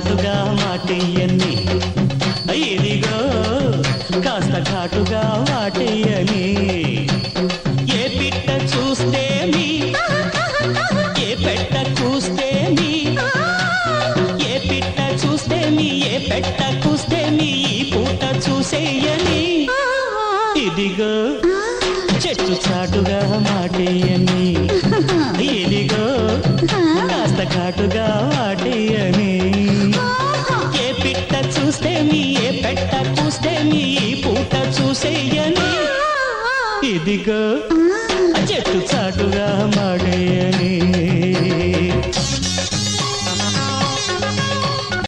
చాటుగా మాటయ్యని ఇదిగో కాస్త ఘాటుగా వాటయ్యని ఏ పిట్ట చూస్తే మీ ఏ పెట్ట కూస్తే మీ ఏ పిట్ట చూస్తే మీ ఏ పెట్ట కూస్తే మీ ఈ పూట చూసేయని ఇదిగో చెట్టు చాటుగా మాటయ్యని ఇదిగో కాస్త ఘాటుగా వాటయ్యని ఏ పిట్ట చూస్తే మీ ఏ పెట్ట కూస్తే మీ ఈ పూట చూసేయని ఇదిగో చెట్టు చాటుగా